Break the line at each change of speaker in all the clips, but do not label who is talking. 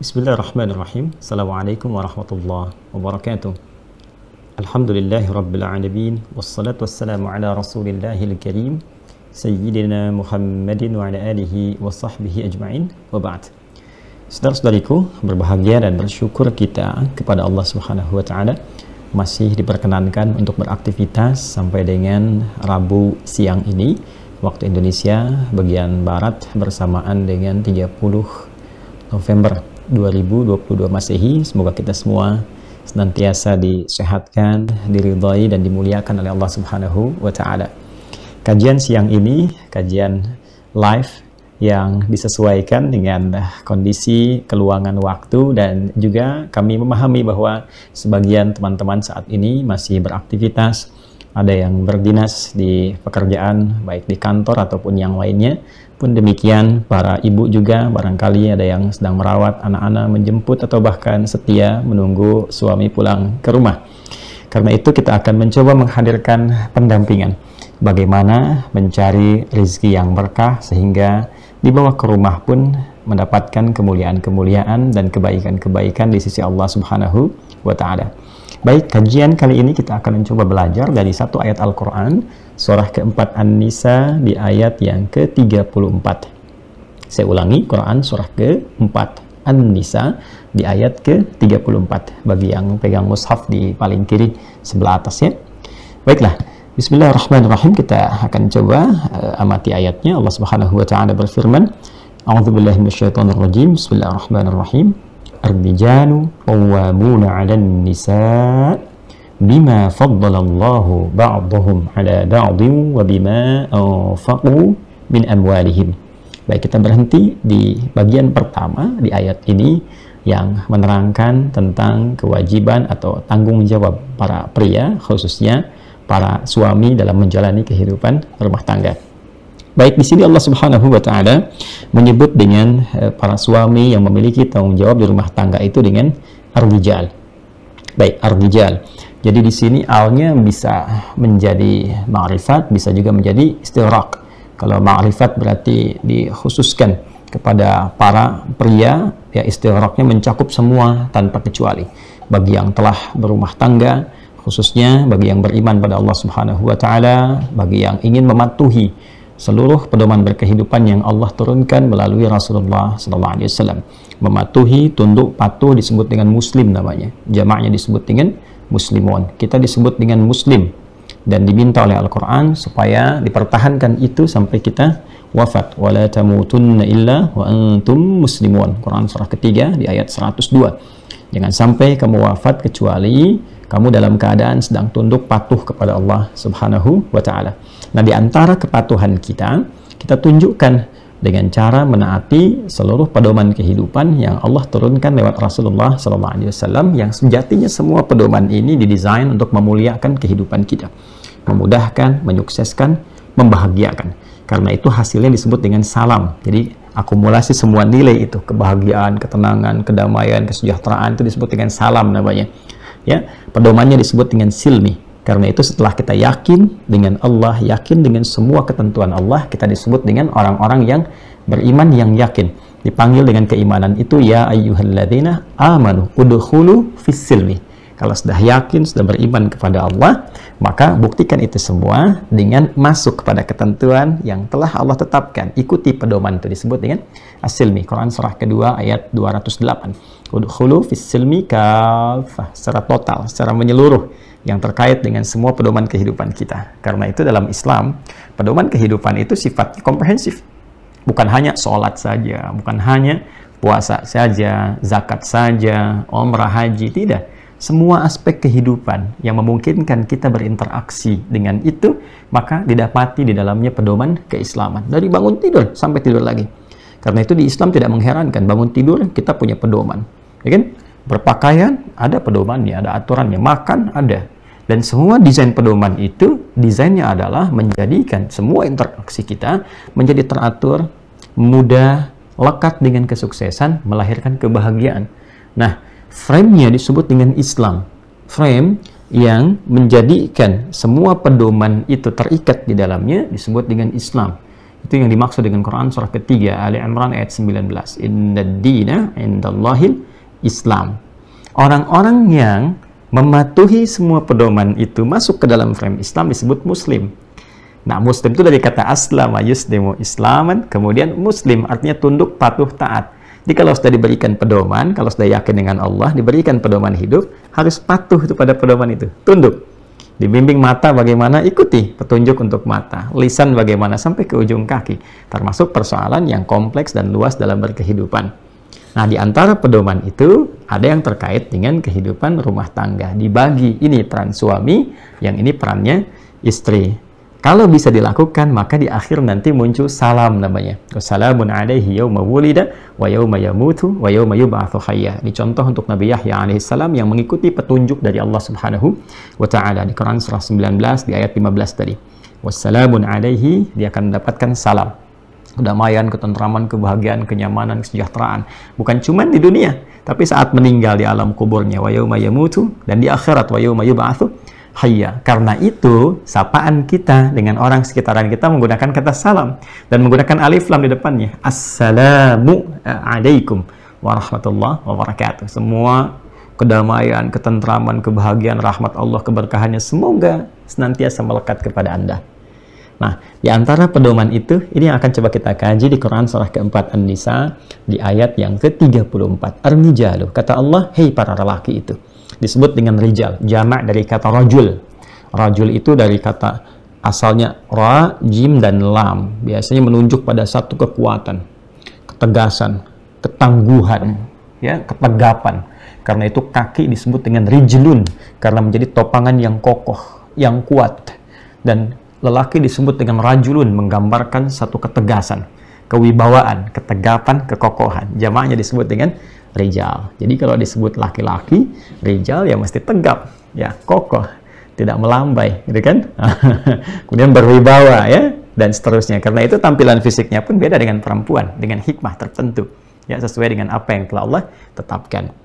Bismillahirrahmanirrahim. Assalamualaikum warahmatullahi wabarakatuh. Alhamdulillahi rabbil alamin. Wassalatu wassalamu ala rasulillahil karim Sayyidina Muhammadin wa ala alihi wa sahbihi ajma'in. Wa ba'd. Saudara-saudariku, berbahagia dan bersyukur kita kepada Allah Subhanahu wa taala masih diperkenankan untuk beraktivitas sampai dengan Rabu siang ini waktu Indonesia bagian barat bersamaan dengan 30 November 2022 Masehi. Semoga kita semua senantiasa disehatkan, diridhai dan dimuliakan oleh Allah Subhanahu wa taala. Kajian siang ini kajian live yang disesuaikan dengan kondisi keluangan waktu, dan juga kami memahami bahwa sebagian teman-teman saat ini masih beraktivitas, ada yang berdinas di pekerjaan baik di kantor ataupun yang lainnya. Pun demikian para ibu juga barangkali ada yang sedang merawat anak-anak, menjemput atau bahkan setia menunggu suami pulang ke rumah. Karena itu kita akan mencoba menghadirkan pendampingan bagaimana mencari rezeki yang berkah sehingga dibawa ke rumah pun mendapatkan kemuliaan-kemuliaan dan kebaikan-kebaikan di sisi Allah Subhanahu wa taala. Baik, kajian kali ini kita akan mencoba belajar dari satu ayat Al-Quran, surah keempat An-Nisa di ayat yang ke-34. Saya ulangi, Quran surah keempat An-Nisa di ayat ke-34. Bagi yang pegang mushaf di paling kiri sebelah atas ya. Baiklah, Bismillahirrahmanirrahim, kita akan coba amati ayatnya. Allah Subhanahu wa taala berfirman, A'udzubillahi minasyaitonirrajim. Bismillahirrahmanirrahim. Ar-rijalu qawwamuna 'alan nisa bima faddalallahu ba'dahum 'ala ba'din wa bima anfaqu min amwalihim. Baik, kita berhenti di bagian pertama di ayat ini yang menerangkan tentang kewajiban atau tanggung jawab para pria, khususnya para suami dalam menjalani kehidupan rumah tangga. Baik, di sini Allah Subhanahu wa taala menyebut dengan para suami yang memiliki tanggung jawab di rumah tangga itu dengan ar-rijal. Baik, ar-rijal. Jadi di sini alnya bisa menjadi ma'rifat, bisa juga menjadi istighraq. Kalau ma'rifat berarti dikhususkan kepada para pria, ya istighraqnya mencakup semua tanpa kecuali. Bagi yang telah berumah tangga, khususnya bagi yang beriman pada Allah Subhanahu wa taala, bagi yang ingin mematuhi seluruh pedoman berkehidupan yang Allah turunkan melalui Rasulullah sallallahu alaihi wasallam. Mematuhi, tunduk, patuh disebut dengan muslim namanya. Jamaknya disebut dengan muslimun. Kita disebut dengan muslim dan diminta oleh Al-Qur'an supaya dipertahankan itu sampai kita wafat. Wala tamutunna illa wa antum muslimun. Quran surah ketiga di ayat 102. Jangan sampai kamu wafat kecuali kamu dalam keadaan sedang tunduk patuh kepada Allah Subhanahu wa taala. Nah, di antara kepatuhan kita tunjukkan dengan cara menaati seluruh pedoman kehidupan yang Allah turunkan lewat Rasulullah sallallahu alaihi wasallam, yang sejatinya semua pedoman ini didesain untuk memuliakan kehidupan kita, memudahkan, menyukseskan, membahagiakan. Karena itu hasilnya disebut dengan salam. Jadi akumulasi semua nilai itu, kebahagiaan, ketenangan, kedamaian, kesejahteraan, itu disebut dengan salam namanya. Ya, pedomannya disebut dengan silmi. Karena itu setelah kita yakin dengan Allah, yakin dengan semua ketentuan Allah, kita disebut dengan orang-orang yang beriman yang yakin. Dipanggil dengan keimanan itu, ya ayyuhalladzina amanu udkhulu fis silmi. Kalau sudah yakin, sudah beriman kepada Allah, maka buktikan itu semua dengan masuk kepada ketentuan yang telah Allah tetapkan. Ikuti pedoman itu disebut dengan as-silmi. Quran surah kedua ayat 208. Udkhulu fis silmi kafah, secara total, secara menyeluruh, yang terkait dengan semua pedoman kehidupan kita. Karena itu dalam Islam, pedoman kehidupan itu sifatnya komprehensif. Bukan hanya sholat saja, bukan hanya puasa saja, zakat saja, umrah, haji, tidak. Semua aspek kehidupan yang memungkinkan kita berinteraksi dengan itu, maka didapati di dalamnya pedoman keislaman. Dari bangun tidur sampai tidur lagi. Karena itu di Islam tidak mengherankan, bangun tidur kita punya pedoman. Ya kan? Berpakaian ada pedomannya, ada aturannya, makan ada. Dan semua desain pedoman itu, desainnya adalah menjadikan semua interaksi kita menjadi teratur, mudah, lekat dengan kesuksesan, melahirkan kebahagiaan. Nah, frame-nya disebut dengan Islam. Frame yang menjadikan semua pedoman itu terikat di dalamnya disebut dengan Islam. Itu yang dimaksud dengan Quran surah ketiga Ali Imran ayat 19. Innad dina indallahil Islam. Orang-orang yang mematuhi semua pedoman itu masuk ke dalam frame Islam disebut muslim. Nah, muslim itu dari kata aslama yuslimu islaman, kemudian muslim artinya tunduk, patuh, taat. Jadi kalau sudah diberikan pedoman, kalau sudah yakin dengan Allah, diberikan pedoman hidup, harus patuh itu pada pedoman itu, tunduk. Dibimbing mata bagaimana, ikuti petunjuk untuk mata. Lisan bagaimana, sampai ke ujung kaki. Termasuk persoalan yang kompleks dan luas dalam berkehidupan. Nah, di antara pedoman itu, ada yang terkait dengan kehidupan rumah tangga. Dibagi, ini peran suami, yang ini perannya istri. Kalau bisa dilakukan, maka di akhir nanti muncul salam namanya. Wassalamun alaihi yawma wulida, wa yawma yamutu, wa yawma yub'atsu hayya. Ini contoh untuk Nabi Yahya alaihissalam yang mengikuti petunjuk dari Allah Subhanahu wa Ta'ala. Di Quran surah 19 di ayat 15 tadi. Wassalamun alaihi, dia akan mendapatkan salam. Kedamaian, ketentraman, kebahagiaan, kenyamanan, kesejahteraan. Bukan cuma di dunia, tapi saat meninggal di alam kuburnya. Wa yawma yamutu, dan di akhirat wa yawma yub'atsu hayya. Karena itu, sapaan kita dengan orang sekitaran kita menggunakan kata salam dan menggunakan alif lam di depannya. Assalamu alaikum warahmatullahi wabarakatuh. Semua kedamaian, ketentraman, kebahagiaan, rahmat Allah, keberkahannya semoga senantiasa melekat kepada Anda. Nah, di antara pedoman itu, ini yang akan coba kita kaji di Quran surah keempat An-Nisa di ayat yang ke-34. Ar-Rijalu, kata Allah, hei para lelaki itu. Disebut dengan rijal, jamak dari kata rajul. Rajul itu dari kata asalnya ra, jim, dan lam. Biasanya menunjuk pada satu kekuatan, ketegasan, ketangguhan, ya, ketegapan. Karena itu kaki disebut dengan rijlun, karena menjadi topangan yang kokoh, yang kuat. Dan lelaki disebut dengan rajulun, menggambarkan satu ketegasan, kewibawaan, ketegapan, kekokohan. Jamaknya disebut dengan rijal. Jadi kalau disebut laki-laki, rijal ya mesti tegap, ya, kokoh, tidak melambai, gitu kan? Kemudian berwibawa, ya, dan seterusnya. Karena itu tampilan fisiknya pun beda dengan perempuan, dengan hikmah tertentu, ya, sesuai dengan apa yang telah Allah tetapkan.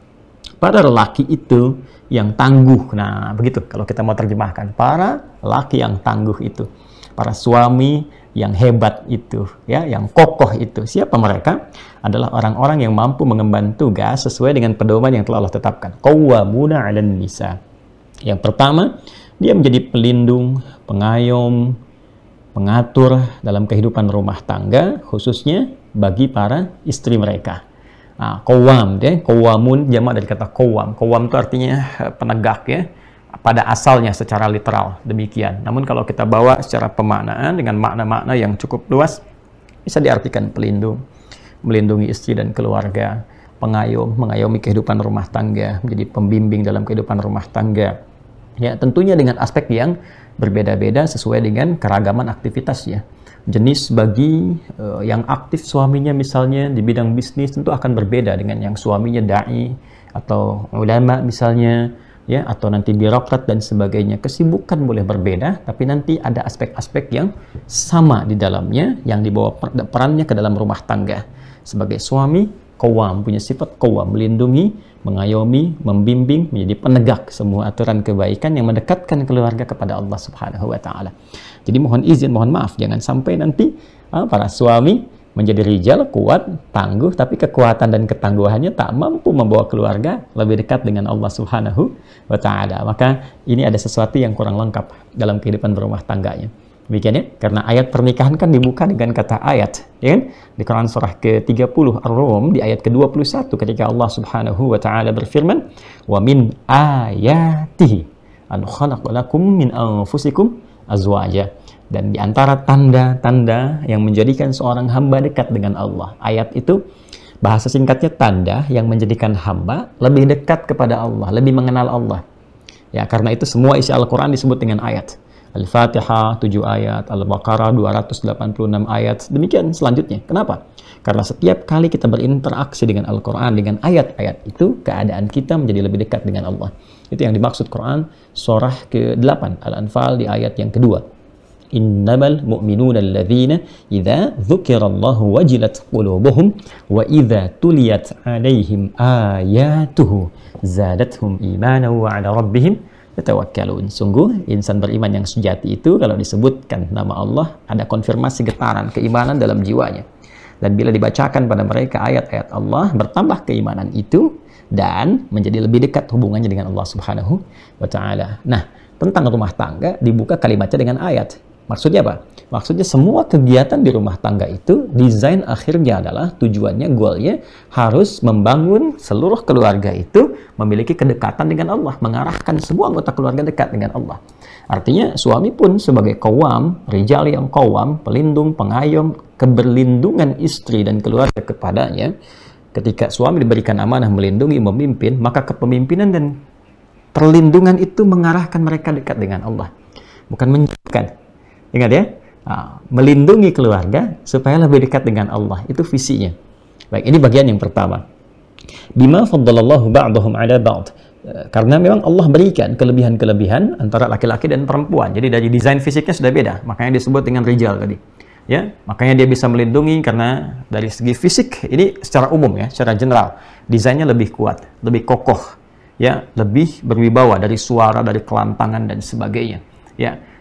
Para lelaki itu yang tangguh. Nah, begitu kalau kita mau terjemahkan, para lelaki yang tangguh itu, para suami yang hebat itu, ya, yang kokoh itu. Siapa mereka? Adalah orang-orang yang mampu mengemban tugas sesuai dengan pedoman yang telah Allah tetapkan. Qawwamuna 'alan nisa. Yang pertama, dia menjadi pelindung, pengayom, pengatur dalam kehidupan rumah tangga, khususnya bagi para istri mereka. Nah, qawwam, ya, qawwamun jamak dari kata qawwam. Qawwam itu artinya penegak, ya. Pada asalnya secara literal demikian. Namun kalau kita bawa secara pemaknaan dengan makna-makna yang cukup luas, bisa diartikan pelindung, melindungi istri dan keluarga, pengayom, mengayomi kehidupan rumah tangga, menjadi pembimbing dalam kehidupan rumah tangga. Ya, tentunya dengan aspek yang berbeda-beda sesuai dengan keragaman aktivitasnya. Jenis bagi yang aktif suaminya misalnya di bidang bisnis tentu akan berbeda dengan yang suaminya dai atau ulama misalnya, ya, atau nanti birokrat dan sebagainya. Kesibukan boleh berbeda, tapi nanti ada aspek-aspek yang sama di dalamnya, yang dibawa perannya ke dalam rumah tangga. Sebagai suami, qawwam, punya sifat qawwam, melindungi, mengayomi, membimbing, menjadi penegak semua aturan kebaikan yang mendekatkan keluarga kepada Allah Subhanahu wa Ta'ala. Jadi mohon izin, mohon maaf, jangan sampai nanti para suami menjadi rijal, kuat, tangguh, tapi kekuatan dan ketangguhannya tak mampu membawa keluarga lebih dekat dengan Allah Subhanahu wa Ta'ala. Maka ini ada sesuatu yang kurang lengkap dalam kehidupan berumah tangganya. Demikian, ya, karena ayat pernikahan kan dibuka dengan kata ayat, ya kan? Di Quran surah ke-30 Ar-Rum di ayat ke-21 ketika Allah Subhanahu wa Ta'ala berfirman, "Wa min ayatihi an khalaqa lakum min anfusikum azwaja." Dan di antara tanda-tanda yang menjadikan seorang hamba dekat dengan Allah. Ayat itu bahasa singkatnya tanda yang menjadikan hamba lebih dekat kepada Allah, lebih mengenal Allah. Ya, karena itu semua isi Al-Quran disebut dengan ayat. Al-Fatihah 7 ayat, Al-Baqarah 286 ayat, demikian selanjutnya. Kenapa? Karena setiap kali kita berinteraksi dengan Al-Quran, dengan ayat-ayat itu, keadaan kita menjadi lebih dekat dengan Allah. Itu yang dimaksud Quran surah ke-8 Al-Anfal di ayat yang kedua. Innamal mu'minuna alladzina idza dzukirallahu wajilat qulubuhum wa idza tuliyat 'alaihim ayatuhu zadatuhum imanan wa 'ala rabbihim yatawakkalun. Sungguh insan beriman yang sejati itu kalau disebutkan nama Allah ada konfirmasi getaran keimanan dalam jiwanya. Dan bila dibacakan pada mereka ayat-ayat Allah, bertambah keimanan itu dan menjadi lebih dekat hubungannya dengan Allah Subhanahu wa taala. Nah, tentang rumah tangga dibuka kalimatnya dengan ayat. Maksudnya apa? Maksudnya semua kegiatan di rumah tangga itu desain akhirnya adalah tujuannya, goalnya harus membangun seluruh keluarga itu memiliki kedekatan dengan Allah, mengarahkan semua anggota keluarga dekat dengan Allah. Artinya suami pun sebagai qawwam, rijal yang qawwam, pelindung, pengayom, keberlindungan istri dan keluarga kepadanya. Ketika suami diberikan amanah melindungi, memimpin, maka kepemimpinan dan perlindungan itu mengarahkan mereka dekat dengan Allah, bukan menjauhkan. Ingat ya, melindungi keluarga supaya lebih dekat dengan Allah, itu visinya. Baik, ini bagian yang pertama. Bima faddalallahu ba'dahum 'ala ba'd. Karena memang Allah berikan kelebihan-kelebihan antara laki-laki dan perempuan. Jadi dari desain fisiknya sudah beda, makanya disebut dengan rijal tadi. Ya, makanya dia bisa melindungi karena dari segi fisik ini secara umum ya, secara general desainnya lebih kuat, lebih kokoh, ya, lebih berwibawa dari suara, dari kelantangan dan sebagainya.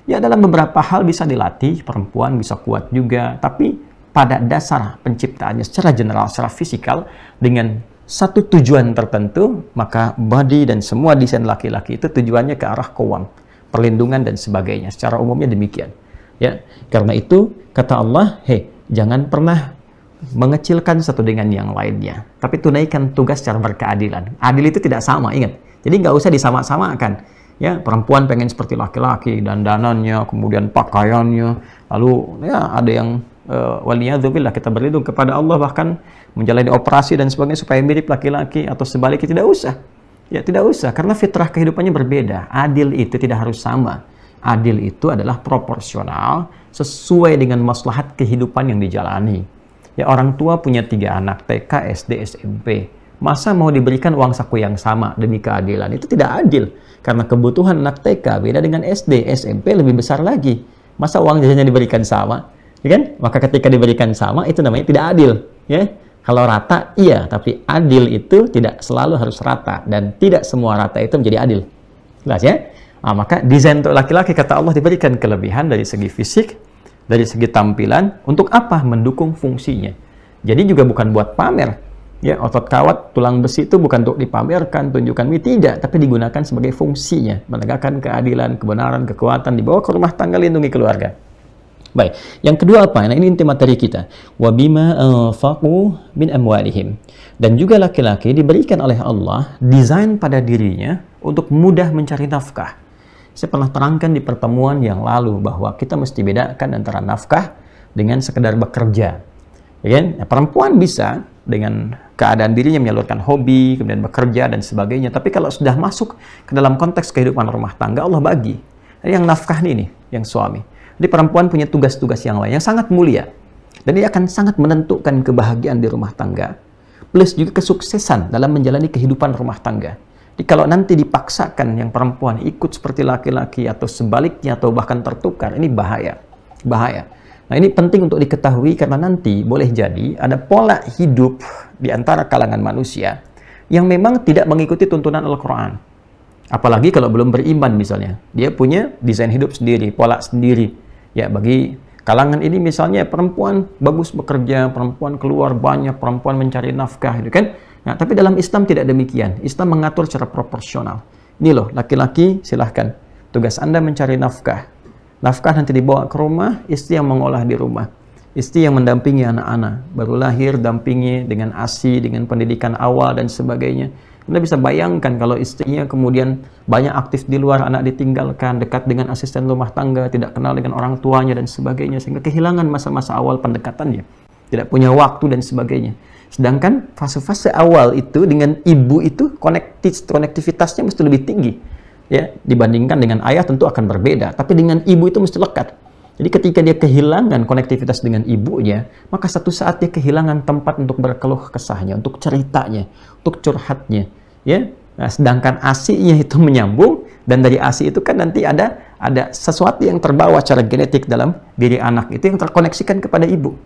Ya, dalam beberapa hal bisa dilatih, perempuan bisa kuat juga, tapi pada dasar penciptaannya secara general, secara fisikal dengan satu tujuan tertentu, maka body dan semua desain laki-laki itu tujuannya ke arah qawwam, perlindungan dan sebagainya. Secara umumnya demikian. Ya, karena itu kata Allah, jangan pernah mengecilkan satu dengan yang lainnya, tapi tunaikan tugas secara berkeadilan. Adil itu tidak sama, ingat. Jadi nggak usah disama-samakan. Ya, perempuan pengen seperti laki-laki, dandanannya, kemudian pakaiannya, lalu ya ada yang waliyadzubillah, kita berlindung kepada Allah bahkan menjalani operasi dan sebagainya supaya mirip laki-laki atau sebaliknya, tidak usah. Ya, tidak usah, karena fitrah kehidupannya berbeda. Adil itu tidak harus sama. Adil itu adalah proporsional sesuai dengan maslahat kehidupan yang dijalani. Ya, orang tua punya 3 anak, TK, SD, SMP. Masa mau diberikan uang saku yang sama demi keadilan? Itu tidak adil. Karena kebutuhan anak TK beda dengan SD, SMP lebih besar lagi. Masa uang jajannya diberikan sama? Ya kan? Maka ketika diberikan sama, itu namanya tidak adil. Ya? Kalau rata, iya. Tapi adil itu tidak selalu harus rata. Dan tidak semua rata itu menjadi adil. Jelas ya? Maka desain untuk laki-laki, kata Allah, diberikan kelebihan dari segi fisik, dari segi tampilan. Untuk apa? Mendukung fungsinya. Jadi juga bukan buat pamer. Ya, otot kawat, tulang besi itu bukan untuk dipamerkan, tunjukkan, tidak, tapi digunakan sebagai fungsinya, menegakkan keadilan, kebenaran, kekuatan, dibawa ke rumah tangga, lindungi keluarga. Baik, yang kedua apa? Nah, ini inti materi kita. Wa bima anfaqu min amwalihim. Dan juga laki-laki diberikan oleh Allah desain pada dirinya untuk mudah mencari nafkah. Saya pernah terangkan di pertemuan yang lalu bahwa kita mesti bedakan antara nafkah dengan sekedar bekerja. Ya kan? Nah, perempuan bisa dengan keadaan dirinya menyalurkan hobi, kemudian bekerja dan sebagainya. Tapi kalau sudah masuk ke dalam konteks kehidupan rumah tangga, Allah bagi. Jadi yang nafkah ini, yang suami. Jadi perempuan punya tugas-tugas yang lain yang sangat mulia. Dan dia akan sangat menentukan kebahagiaan di rumah tangga. Plus juga kesuksesan dalam menjalani kehidupan rumah tangga. Jadi kalau nanti dipaksakan yang perempuan ikut seperti laki-laki atau sebaliknya atau bahkan tertukar, ini bahaya. Bahaya. Nah, ini penting untuk diketahui karena nanti boleh jadi ada pola hidup di antara kalangan manusia yang memang tidak mengikuti tuntunan Al-Quran. Apalagi kalau belum beriman misalnya. Dia punya desain hidup sendiri, pola sendiri. Ya, bagi kalangan ini misalnya perempuan bagus bekerja, perempuan keluar banyak, perempuan mencari nafkah, gitu kan? Nah, tapi dalam Islam tidak demikian. Islam mengatur secara proporsional. Ini loh, laki-laki silahkan. Tugas Anda mencari nafkah. Nafkah nanti dibawa ke rumah, istri yang mengolah di rumah. Istri yang mendampingi anak-anak. Baru lahir, dampingi dengan ASI, dengan pendidikan awal dan sebagainya. Anda bisa bayangkan kalau istrinya kemudian banyak aktif di luar, anak ditinggalkan, dekat dengan asisten rumah tangga, tidak kenal dengan orang tuanya dan sebagainya. Sehingga kehilangan masa-masa awal pendekatannya. Tidak punya waktu dan sebagainya. Sedangkan fase-fase awal itu dengan ibu itu konektivitasnya mesti lebih tinggi. Ya, dibandingkan dengan ayah tentu akan berbeda, tapi dengan ibu itu mesti lekat. Jadi ketika dia kehilangan konektivitas dengan ibunya, maka satu saat dia kehilangan tempat untuk berkeluh kesahnya, untuk ceritanya, untuk curhatnya. Ya, nah, sedangkan ASI-nya itu menyambung, dan dari ASI itu kan nanti ada sesuatu yang terbawa secara genetik dalam diri anak itu yang terkoneksikan kepada ibu.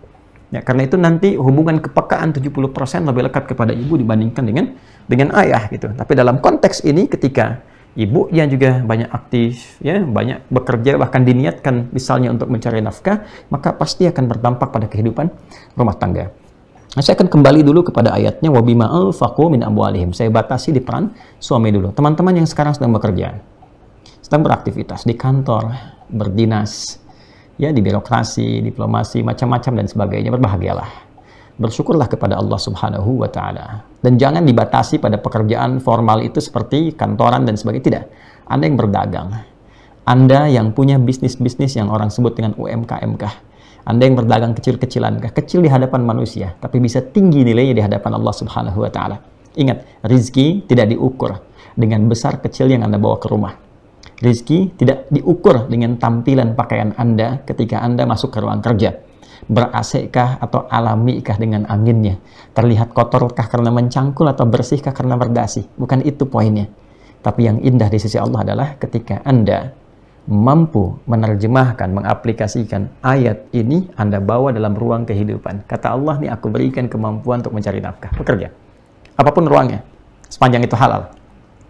Ya, karena itu nanti hubungan kepekaan 70% lebih lekat kepada ibu dibandingkan dengan ayah gitu. Tapi dalam konteks ini ketika ibunya juga banyak aktif, ya, banyak bekerja, bahkan diniatkan misalnya untuk mencari nafkah, maka pasti akan berdampak pada kehidupan rumah tangga. Nah, saya akan kembali dulu kepada ayatnya wabima anfaqu min amwalihim. Saya batasi di peran suami dulu. Teman-teman yang sekarang sedang bekerja, sedang beraktivitas di kantor, berdinas, ya, di birokrasi, diplomasi, macam-macam dan sebagainya, berbahagialah. Bersyukurlah kepada Allah Subhanahu wa Ta'ala. Dan jangan dibatasi pada pekerjaan formal itu seperti kantoran dan sebagainya. Tidak. Anda yang berdagang, Anda yang punya bisnis-bisnis yang orang sebut dengan UMKM kah, Anda yang berdagang kecil-kecilan kah, kecil di hadapan manusia, tapi bisa tinggi nilainya di hadapan Allah Subhanahu wa Ta'ala. Ingat, rizki tidak diukur dengan besar kecil yang Anda bawa ke rumah. Rizki tidak diukur dengan tampilan pakaian Anda ketika Anda masuk ke ruang kerja. Ber-AC-kah atau alami-kah dengan anginnya? Terlihat kotorkah karena mencangkul atau bersihkah karena berdasi? Bukan itu poinnya. Tapi yang indah di sisi Allah adalah ketika Anda mampu menerjemahkan, mengaplikasikan ayat ini, Anda bawa dalam ruang kehidupan. Kata Allah, nih aku berikan kemampuan untuk mencari nafkah, bekerja. Apapun ruangnya, sepanjang itu halal.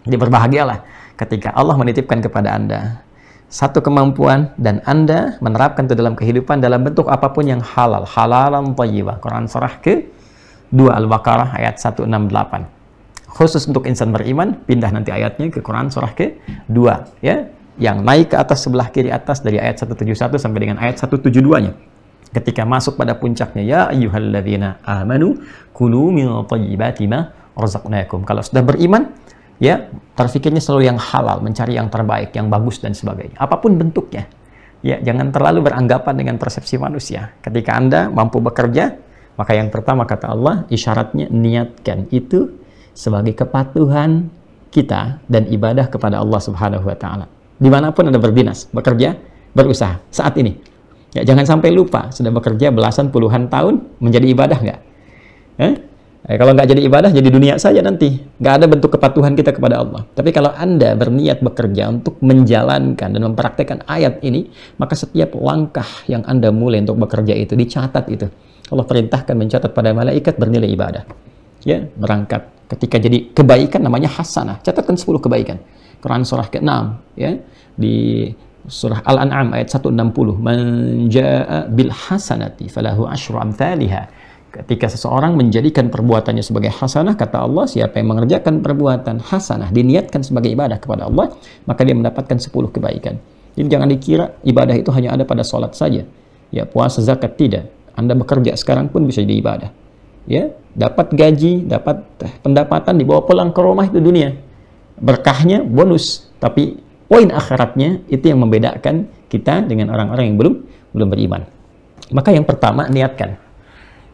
Jadi berbahagialah ketika Allah menitipkan kepada Anda satu kemampuan dan Anda menerapkan itu dalam kehidupan dalam bentuk apapun yang halal. Halalan thayyibah. Quran surah ke-2 Al-Baqarah ayat 168. Khusus untuk insan beriman, pindah nanti ayatnya ke Quran surah ke-2, ya, yang naik ke atas sebelah kiri atas dari ayat 171 sampai dengan ayat 172-nya. Ketika masuk pada puncaknya, ya ayyuhalladzina amanu kulu min thayyibati ma razaqnakum. Kalau sudah beriman, ya, terfikirnya selalu yang halal, mencari yang terbaik, yang bagus dan sebagainya. Apapun bentuknya. Ya, jangan terlalu beranggapan dengan persepsi manusia. Ketika Anda mampu bekerja, maka yang pertama kata Allah, isyaratnya niatkan itu sebagai kepatuhan kita dan ibadah kepada Allah Subhanahu wa Ta'ala. Dimanapun Anda berdinas, bekerja, berusaha saat ini. Ya, jangan sampai lupa sudah bekerja belasan puluhan tahun, menjadi ibadah nggak? Kalau nggak jadi ibadah, jadi dunia saja nanti. Nggak ada bentuk kepatuhan kita kepada Allah. Tapi kalau Anda berniat bekerja untuk menjalankan dan mempraktekkan ayat ini, maka setiap langkah yang Anda mulai untuk bekerja itu, dicatat itu. Allah perintahkan mencatat pada malaikat bernilai ibadah. Ya, berangkat. Ketika jadi kebaikan namanya hasanah. Catatkan 10 kebaikan. Quran surah ke-6, ya, di surah Al-An'am ayat 160. Man jaa'a bil hasanati falahu asyru amthaliha. Ketika seseorang menjadikan perbuatannya sebagai hasanah, kata Allah, siapa yang mengerjakan perbuatan hasanah, diniatkan sebagai ibadah kepada Allah, maka dia mendapatkan 10 kebaikan. Jadi jangan dikira ibadah itu hanya ada pada sholat saja. Ya, puasa, zakat, tidak. Anda bekerja sekarang pun bisa jadi ibadah. Ya, dapat gaji, dapat pendapatan, dibawa pulang ke rumah, itu dunia. Berkahnya bonus, tapi poin akhiratnya itu yang membedakan kita dengan orang-orang yang belum beriman. Maka yang pertama, niatkan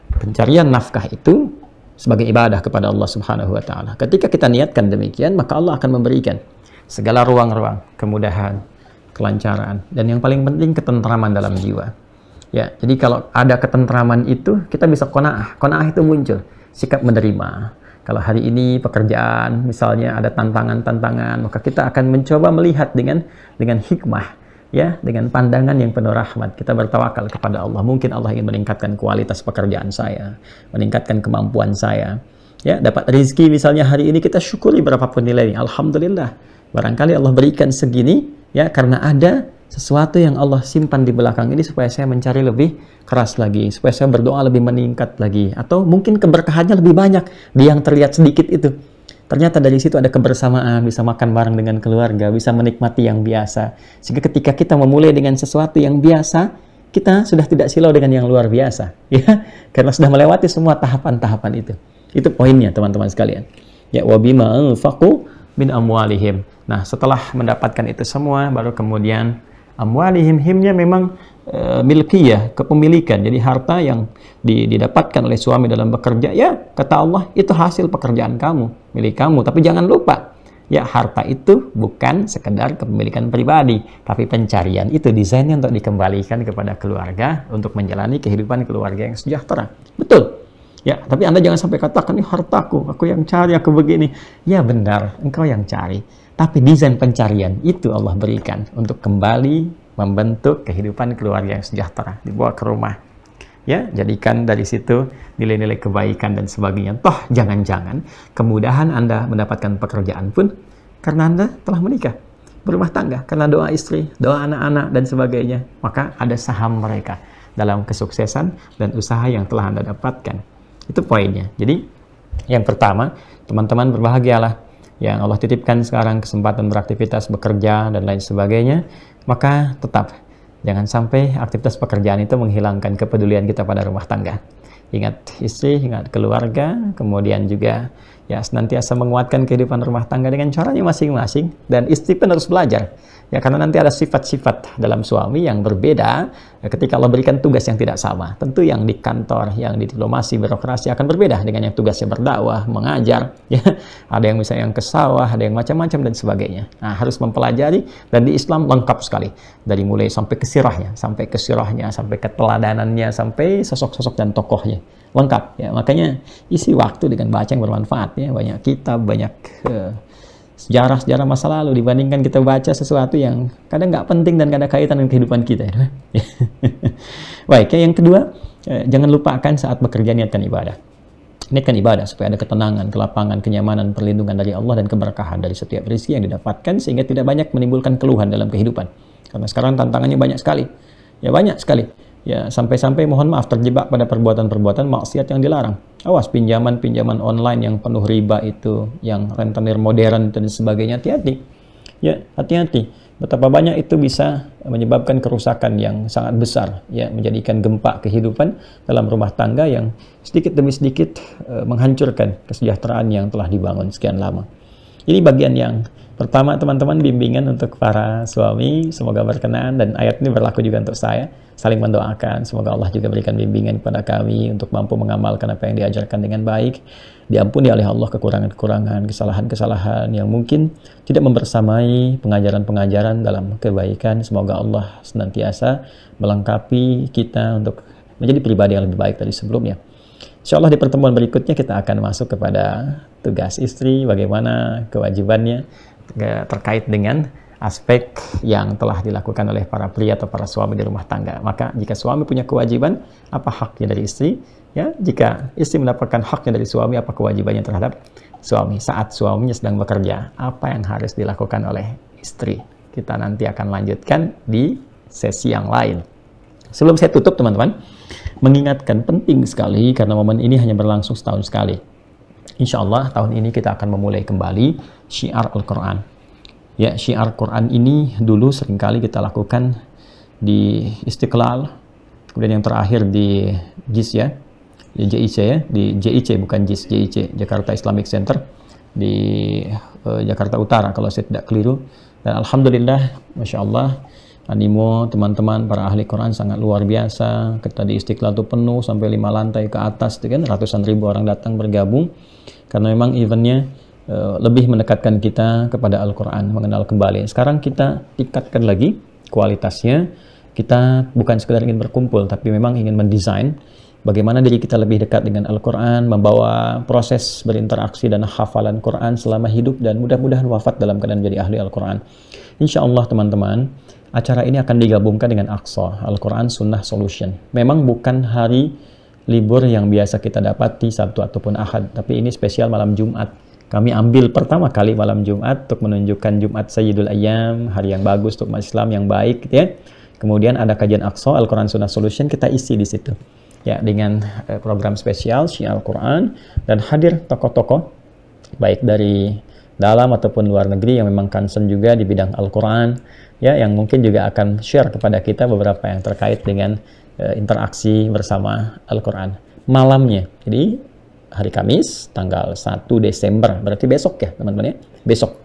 pencarian nafkah itu sebagai ibadah kepada Allah Subhanahu wa Ta'ala. Ketika kita niatkan demikian, maka Allah akan memberikan segala ruang-ruang kemudahan, kelancaran, dan yang paling penting ketentraman dalam jiwa. Ya, jadi kalau ada ketentraman itu, kita bisa qanaah. Qanaah itu muncul sikap menerima. Kalau hari ini pekerjaan misalnya ada tantangan-tantangan, maka kita akan mencoba melihat dengan hikmah, ya, dengan pandangan yang penuh rahmat. Kita bertawakal kepada Allah. Mungkin Allah ingin meningkatkan kualitas pekerjaan saya, meningkatkan kemampuan saya. Ya, dapat rezeki misalnya hari ini, kita syukuri berapapun nilainya. Alhamdulillah. Barangkali Allah berikan segini, ya, karena ada sesuatu yang Allah simpan di belakang ini supaya saya mencari lebih keras lagi, supaya saya berdoa lebih meningkat lagi, atau mungkin keberkahannya lebih banyak di yang terlihat sedikit itu. Ternyata dari situ ada kebersamaan, bisa makan bareng dengan keluarga, bisa menikmati yang biasa. Sehingga ketika kita memulai dengan sesuatu yang biasa, kita sudah tidak silau dengan yang luar biasa, ya, karena sudah melewati semua tahapan-tahapan itu. Itu poinnya, teman-teman sekalian. Ya, wabima anfaqu min amwalihim. Nah, setelah mendapatkan itu semua, baru kemudian amwalihim, himnya memang milkiyah, kepemilikan. Jadi harta yang didapatkan oleh suami dalam bekerja, ya, kata Allah, itu hasil pekerjaan kamu, milik kamu. Tapi jangan lupa, ya, harta itu bukan sekedar kepemilikan pribadi, tapi pencarian itu desainnya untuk dikembalikan kepada keluarga, untuk menjalani kehidupan keluarga yang sejahtera. Betul. Ya, tapi Anda jangan sampai katakan, ini hartaku, aku yang cari, aku begini. Ya, benar, engkau yang cari. Tapi desain pencarian itu Allah berikan untuk kembali membentuk kehidupan keluarga yang sejahtera, dibawa ke rumah. Ya, jadikan dari situ nilai-nilai kebaikan dan sebagainya. Toh, jangan-jangan kemudahan Anda mendapatkan pekerjaan pun Karena Anda telah menikah, berumah tangga, karena doa istri, doa anak-anak, dan sebagainya. Maka ada saham mereka dalam kesuksesan dan usaha yang telah Anda dapatkan. Itu poinnya. Jadi, yang pertama, teman-teman berbahagialah yang Allah titipkan sekarang kesempatan beraktivitas, bekerja, dan lain sebagainya. Maka tetap, jangan sampai aktivitas pekerjaan itu menghilangkan kepedulian kita pada rumah tangga. Ingat istri, ingat keluarga, kemudian juga ya senantiasa menguatkan kehidupan rumah tangga dengan caranya masing-masing, dan istri pun harus belajar ya, karena nanti ada sifat-sifat dalam suami yang berbeda ya, ketika Allah berikan tugas yang tidak sama. Tentu yang di kantor, yang di diplomasi, birokrasi akan berbeda dengan yang tugasnya berdakwah, mengajar ya. Ada yang misalnya yang ke sawah, ada yang macam-macam dan sebagainya. Nah, harus mempelajari, dan di Islam lengkap sekali dari mulai sampai ke sirahnya, sampai keteladanannya, sampai sosok-sosok dan tokohnya. Lengkap ya, makanya isi waktu dengan baca yang bermanfaat ya, banyak kitab, banyak sejarah-sejarah masa lalu dibandingkan kita baca sesuatu yang kadang nggak penting dan nggak ada kaitan dengan kehidupan kita ya. Baik, yang kedua, jangan lupakan saat bekerja niatkan ibadah. Niatkan ibadah supaya ada ketenangan, kelapangan, kenyamanan, perlindungan dari Allah, dan keberkahan dari setiap rezeki yang didapatkan, sehingga tidak banyak menimbulkan keluhan dalam kehidupan. Karena sekarang tantangannya banyak sekali ya, banyak sekali ya, sampai-sampai mohon maaf terjebak pada perbuatan-perbuatan maksiat yang dilarang. Awas pinjaman-pinjaman online yang penuh riba itu, yang rentenir modern dan sebagainya, hati-hati ya, hati-hati. Betapa banyak itu bisa menyebabkan kerusakan yang sangat besar ya, menjadikan gempa kehidupan dalam rumah tangga yang sedikit demi sedikit menghancurkan kesejahteraan yang telah dibangun sekian lama. Ini bagian yang pertama, teman-teman, bimbingan untuk para suami, semoga berkenan, dan ayat ini berlaku juga untuk saya. Saling mendoakan, semoga Allah juga berikan bimbingan kepada kami untuk mampu mengamalkan apa yang diajarkan dengan baik. Diampuni oleh Allah kekurangan-kekurangan, kesalahan-kesalahan yang mungkin tidak membersamai pengajaran-pengajaran dalam kebaikan. Semoga Allah senantiasa melengkapi kita untuk menjadi pribadi yang lebih baik dari sebelumnya. Insya Allah di pertemuan berikutnya kita akan masuk kepada tugas istri, bagaimana kewajibannya terkait dengan aspek yang telah dilakukan oleh para pria atau para suami di rumah tangga. Maka jika suami punya kewajiban, apa haknya dari istri? Ya, jika istri mendapatkan haknya dari suami, apa kewajibannya terhadap suami? Saat suaminya sedang bekerja, apa yang harus dilakukan oleh istri? Kita nanti akan lanjutkan di sesi yang lain. Sebelum saya tutup, teman-teman, mengingatkan penting sekali karena momen ini hanya berlangsung setahun sekali. Insya Allah tahun ini kita akan memulai kembali syiar Al-Quran. Ya, syiar Quran ini dulu seringkali kita lakukan di Istiqlal, kemudian yang terakhir di JIS ya, di JIC ya, di JIC bukan JIS, JIC, Jakarta Islamic Center di Jakarta Utara kalau saya tidak keliru. Dan alhamdulillah, masya Allah, animo teman-teman para ahli Quran sangat luar biasa. Kita di Istiqlal itu penuh sampai 5 lantai ke atas, kan ratusan ribu orang datang bergabung karena memang eventnya lebih mendekatkan kita kepada Al-Quran, mengenal kembali. Sekarang kita tingkatkan lagi kualitasnya. Kita bukan sekedar ingin berkumpul, tapi memang ingin mendesain bagaimana diri kita lebih dekat dengan Al-Quran, membawa proses berinteraksi dan hafalan Quran selama hidup, dan mudah-mudahan wafat dalam keadaan menjadi ahli Al-Quran. Insya Allah, teman-teman, acara ini akan digabungkan dengan Aqsa, Al-Quran Sunnah Solution. Memang bukan hari libur yang biasa kita dapati Sabtu ataupun Ahad, tapi ini spesial malam Jumat. Kami ambil pertama kali malam Jumat untuk menunjukkan Jumat Sayyidul Ayyam, hari yang bagus untuk umat Islam yang baik gitu ya. Kemudian ada kajian Aqsa, Al-Quran Sunnah Solution, kita isi di situ. Ya, dengan program spesial Syiar Al-Quran, dan hadir tokoh-tokoh baik dari dalam ataupun luar negeri yang memang concern juga di bidang Al-Quran ya, yang mungkin juga akan share kepada kita beberapa yang terkait dengan interaksi bersama Al-Quran malamnya. Jadi hari Kamis tanggal 1 Desember, berarti besok ya teman-teman ya, besok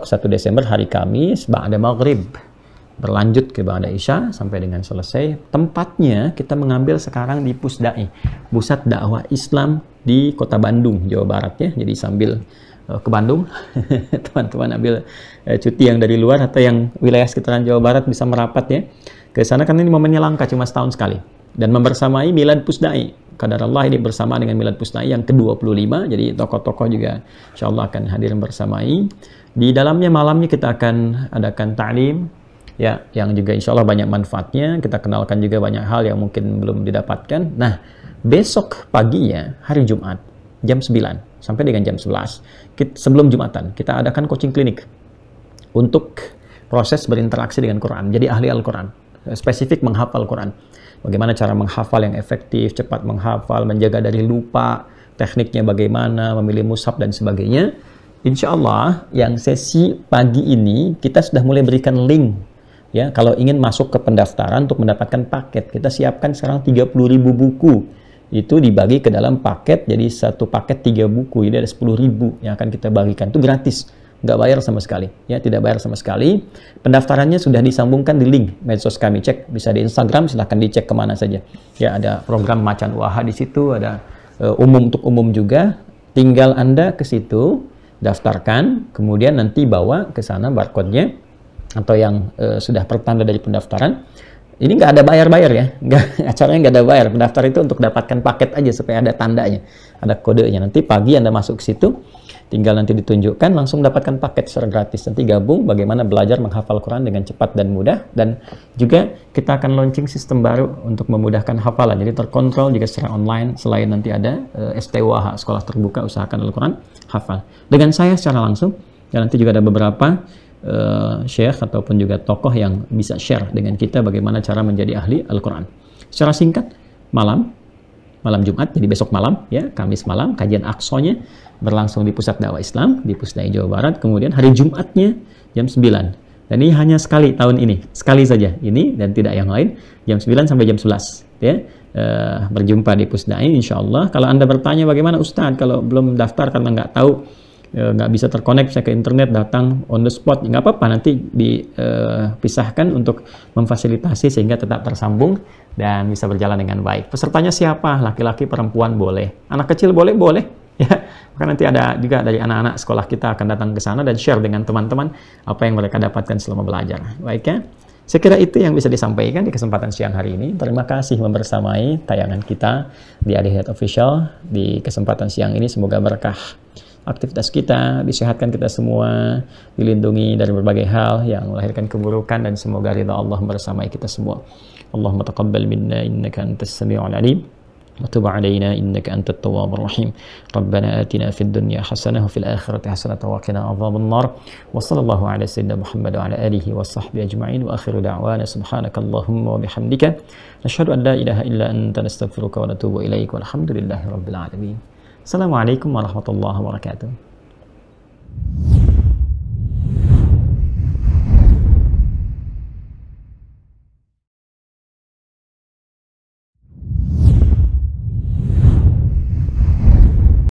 1 Desember hari Kamis ba'da maghrib, berlanjut ke ba'da isya sampai dengan selesai. Tempatnya kita mengambil sekarang di Pusdai, Pusat Dakwah Islam di Kota Bandung, Jawa Barat ya. Jadi sambil ke Bandung teman-teman ambil cuti yang dari luar atau yang wilayah sekitaran Jawa Barat bisa merapat ya ke sana, karena ini momennya langka, cuma setahun sekali, dan membersamai Milad Pusdai. Qadarullah ini bersama dengan Milad Pusdai yang ke-25, jadi tokoh-tokoh juga insya Allah akan hadir bersamai. Di dalamnya malamnya kita akan adakan ta'lim ya, yang juga insya Allah banyak manfaatnya. Kita kenalkan juga banyak hal yang mungkin belum didapatkan. Nah, besok paginya hari Jumat jam 9 sampai dengan jam 11. Sebelum Jumatan, kita adakan coaching klinik untuk proses berinteraksi dengan Quran. Jadi ahli Al-Quran, spesifik menghafal Quran. Bagaimana cara menghafal yang efektif, cepat menghafal, menjaga dari lupa, tekniknya bagaimana, memilih mushaf dan sebagainya. Insya Allah yang sesi pagi ini kita sudah mulai berikan link. Ya, kalau ingin masuk ke pendaftaran untuk mendapatkan paket, kita siapkan sekarang 30.000 buku. Itu dibagi ke dalam paket, jadi satu paket 3 buku, jadi ada 10.000 yang akan kita bagikan. Itu gratis, nggak bayar sama sekali. Ya, tidak bayar sama sekali. Pendaftarannya sudah disambungkan di link medsos kami, cek bisa di Instagram, silahkan dicek kemana saja. Ya, ada program Macan Waha di situ, ada untuk umum juga. Tinggal Anda ke situ, daftarkan, kemudian nanti bawa ke sana barcode-nya atau yang sudah pertanda dari pendaftaran. Ini nggak ada bayar-bayar ya, acaranya nggak ada bayar. Pendaftar itu untuk dapatkan paket aja supaya ada tandanya, ada kodenya. Nanti pagi Anda masuk ke situ, tinggal nanti ditunjukkan, langsung dapatkan paket secara gratis. Nanti gabung bagaimana belajar menghafal Quran dengan cepat dan mudah. Dan juga kita akan launching sistem baru untuk memudahkan hafalan. Jadi terkontrol juga secara online. Selain nanti ada STWH, Sekolah Terbuka Usahakan Al-Quran, hafal. Dengan saya secara langsung, dan nanti juga ada beberapa syekh ataupun juga tokoh yang bisa share dengan kita bagaimana cara menjadi ahli Al-Quran. Secara singkat, malam Jumat, jadi besok malam, ya, Kamis malam, kajian Aqsonya berlangsung di Pusat Dakwah Islam, di Pusdai Jawa Barat. Kemudian hari Jumatnya jam 9. Dan ini hanya sekali tahun ini, sekali saja ini dan tidak yang lain, jam 9 sampai jam 11. Ya. Berjumpa di Pusdai, insya Allah. Kalau Anda bertanya bagaimana Ustadz, kalau belum daftar karena nggak tahu, nggak bisa terkonek saya ke internet, datang on the spot, nggak apa-apa, nanti dipisahkan untuk memfasilitasi sehingga tetap tersambung dan bisa berjalan dengan baik. Pesertanya siapa? Laki-laki, perempuan boleh, anak kecil boleh ya. Maka nanti ada juga dari anak-anak sekolah kita akan datang ke sana dan share dengan teman-teman apa yang mereka dapatkan selama belajar. Baik ya, saya kira itu yang bisa disampaikan di kesempatan siang hari ini. Terima kasih membersamai tayangan kita di Adi Hidayat Official di kesempatan siang ini. Semoga berkah aktivitas kita, disehatkan kita semua, dilindungi dari berbagai hal yang melahirkan keburukan, dan semoga ridha Allah bersamai kita semua. Allahumma taqabbal minna innaka antas sami'ul alim wa tub 'alaina innaka antat tawwabur rahim. Rabbana atina fid dunya hasanah wa fil akhirati hasanah wa qina adzaban nar. Wa sallallahu ala sayyidina Muhammad wa ala alihi wa sahbihi ajma'in wa akhiru da'wana subhanakallahumma wa bihamdika nashhadu an la ilaha illa anta nastaghfiruka wa natubu ilaik walhamdulillahi rabbil alamin. Assalamualaikum warahmatullahi wabarakatuh.